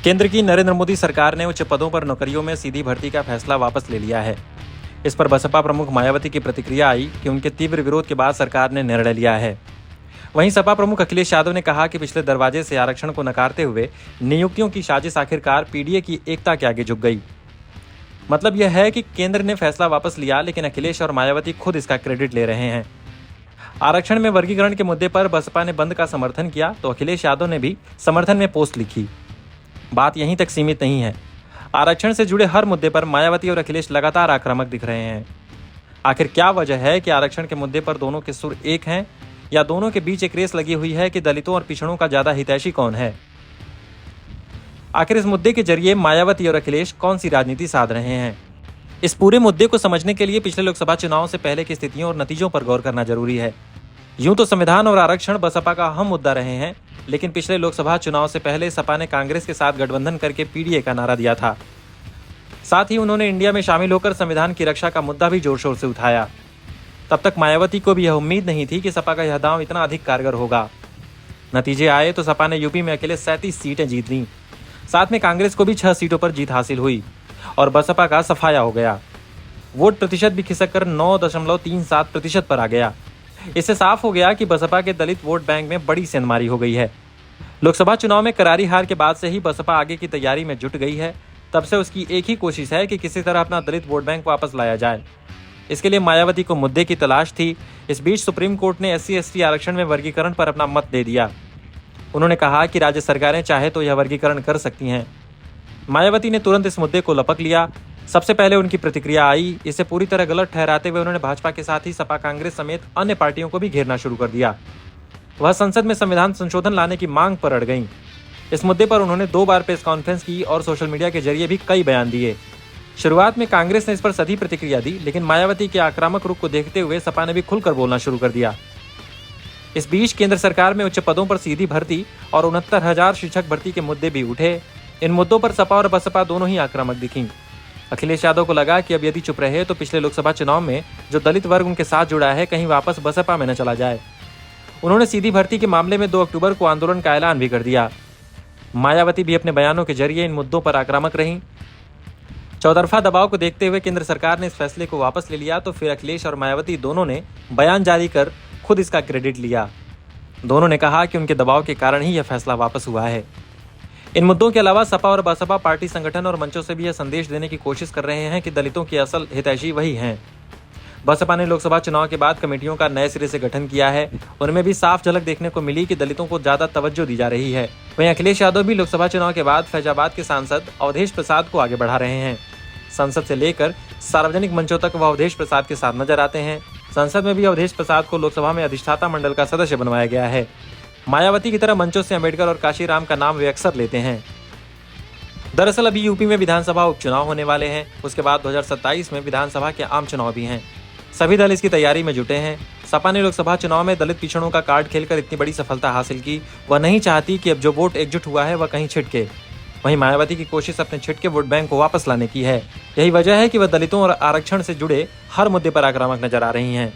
केंद्र की नरेंद्र मोदी सरकार ने उच्च पदों पर नौकरियों में सीधी भर्ती का फैसला वापस ले लिया है। इस पर बसपा प्रमुख मायावती की प्रतिक्रिया आई कि उनके तीव्र विरोध के बाद सरकार ने निर्णय लिया है। वहीं सपा प्रमुख अखिलेश यादव ने कहा कि पिछले दरवाजे से आरक्षण को नकारते हुए नियुक्तियों की साजिश आखिरकार पीडीए की एकता के आगे झुक गई। मतलब यह है कि केंद्र ने फैसला वापस लिया, लेकिन अखिलेश और मायावती खुद इसका क्रेडिट ले रहे हैं। आरक्षण में वर्गीकरण के मुद्दे पर बसपा ने बंद का समर्थन किया तो अखिलेश यादव ने भी समर्थन में पोस्ट लिखी। बात यहीं तक सीमित नहीं है। आरक्षण से जुड़े हर मुद्दे पर मायावती और अखिलेश लगातार आक्रामक दिख रहे हैं। आखिर क्या वजह है कि आरक्षण के मुद्दे पर दोनों के सुर एक हैं, या दोनों के बीच एक रेस लगी हुई है कि दलितों और पिछड़ों का ज्यादा हितैषी कौन है? आखिर इस मुद्दे के जरिए मायावती और अखिलेश कौन सी राजनीति साध रहे हैं? इस पूरे मुद्दे को समझने के लिए पिछले लोकसभा चुनाव से पहले की स्थितियों और नतीजों पर गौर करना जरूरी है। यूं तो संविधान और आरक्षण बसपा का अहम मुद्दा रहे हैं, लेकिन पिछले लोकसभा चुनाव से पहले सपा ने कांग्रेस के साथ गठबंधन करके पीडीए का नारा दिया था। साथ ही उन्होंने इंडिया में शामिल होकर संविधान की रक्षा का मुद्दा भी जोर शोर से उठाया। तब तक मायावती को भी यह उम्मीद नहीं थी कि सपा का यह दांव इतना अधिक कारगर होगा। नतीजे आए तो सपा ने यूपी में अकेले 37 सीटें जीत लीं। साथ में कांग्रेस को भी 6 सीटों पर जीत हासिल हुई और बसपा का सफाया हो गया। वोट प्रतिशत भी खिसक कर 9.37% पर आ गया। इससे साफ हो गया कि बसपा के दलित वोट बैंक में बड़ी सेंधमारी हो गई है। लोकसभा चुनाव में करारी हार के बाद से ही बसपा आगे की तैयारी में जुट गई है। तब से उसकी एक ही कोशिश है कि किसी तरह अपना दलित वोट बैंक वापस लाया जाए। इसके लिए मायावती को मुद्दे की तलाश थी। इस बीच सुप्रीम कोर्ट ने SC/ST आरक्षण में वर्गीकरण पर अपना मत दे दिया। उन्होंने कहा कि राज्य सरकारें चाहे तो यह वर्गीकरण कर सकती हैं। मायावती ने तुरंत इस मुद्दे को लपक लिया। सबसे पहले उनकी प्रतिक्रिया आई। इसे पूरी तरह गलत ठहराते हुए उन्होंने भाजपा के साथ ही सपा कांग्रेस समेत अन्य पार्टियों को भी घेरना शुरू कर दिया। वह संसद में संविधान संशोधन लाने की मांग पर अड़ गईं। इस मुद्दे पर उन्होंने 2 बार प्रेस कॉन्फ्रेंस की और सोशल मीडिया के जरिए भी कई बयान दिए। शुरुआत में कांग्रेस ने इस पर सधी प्रतिक्रिया दी, लेकिन मायावती के आक्रामक रुख को देखते हुए सपा ने भी खुलकर बोलना शुरू कर दिया। इस बीच केंद्र सरकार में उच्च पदों पर सीधी भर्ती और 69,000 शिक्षक भर्ती के मुद्दे भी उठे। इन मुद्दों पर सपा और बसपा दोनों ही आक्रामक दिखीं। अखिलेश यादव को लगा कि अब यदि चुप रहे तो पिछले लोकसभा चुनाव में जो दलित वर्ग उनके साथ जुड़ा है कहीं वापस बसपा में न चला जाए। उन्होंने सीधी भर्ती के मामले में 2 अक्टूबर को आंदोलन का ऐलान भी कर दिया। मायावती भी अपने बयानों के जरिए इन मुद्दों पर आक्रामक रहीं। चौतरफा दबाव को देखते हुए केंद्र सरकार ने इस फैसले को वापस ले लिया तो फिर अखिलेश और मायावती दोनों ने बयान जारी कर खुद इसका क्रेडिट लिया। दोनों ने कहा कि उनके दबाव के कारण ही यह फैसला वापस हुआ है। इन मुद्दों के अलावा सपा और बसपा पार्टी संगठन और मंचों से भी यह संदेश देने की कोशिश कर रहे हैं कि दलितों की असल हितैषी वही हैं। बसपा ने लोकसभा चुनाव के बाद कमेटियों का नए सिरे से गठन किया है। उनमें भी साफ झलक देखने को मिली कि दलितों को ज्यादा तवज्जो दी जा रही है। वहीं अखिलेश यादव भी लोकसभा चुनाव के बाद फैजाबाद के सांसद अवधेश प्रसाद को आगे बढ़ा रहे हैं। संसद से लेकर सार्वजनिक मंचों तक वह अवधेश प्रसाद के साथ नजर आते हैं। संसद में भी अवधेश प्रसाद को लोकसभा में अधिष्ठाता मंडल का सदस्य बनवाया गया है। मायावती की तरह मंचों से अंबेडकर और काशीराम का नाम वे अक्सर लेते हैं। दरअसल अभी यूपी में विधानसभा उपचुनाव होने वाले हैं। उसके बाद 2027 में विधानसभा के आम चुनाव भी हैं। सभी दल इसकी तैयारी में जुटे हैं। सपा ने लोकसभा चुनाव में दलित पिछड़ों का कार्ड खेलकर इतनी बड़ी सफलता हासिल की। वह नहीं चाहती कि अब जो वोट एकजुट हुआ है वह कहीं छिटके। वहीं मायावती की कोशिश अपने छिटके वोट बैंक को वापस लाने की है। यही वजह है कि वह दलितों और आरक्षण से जुड़े हर मुद्दे पर आक्रामक नजर आ रही हैं।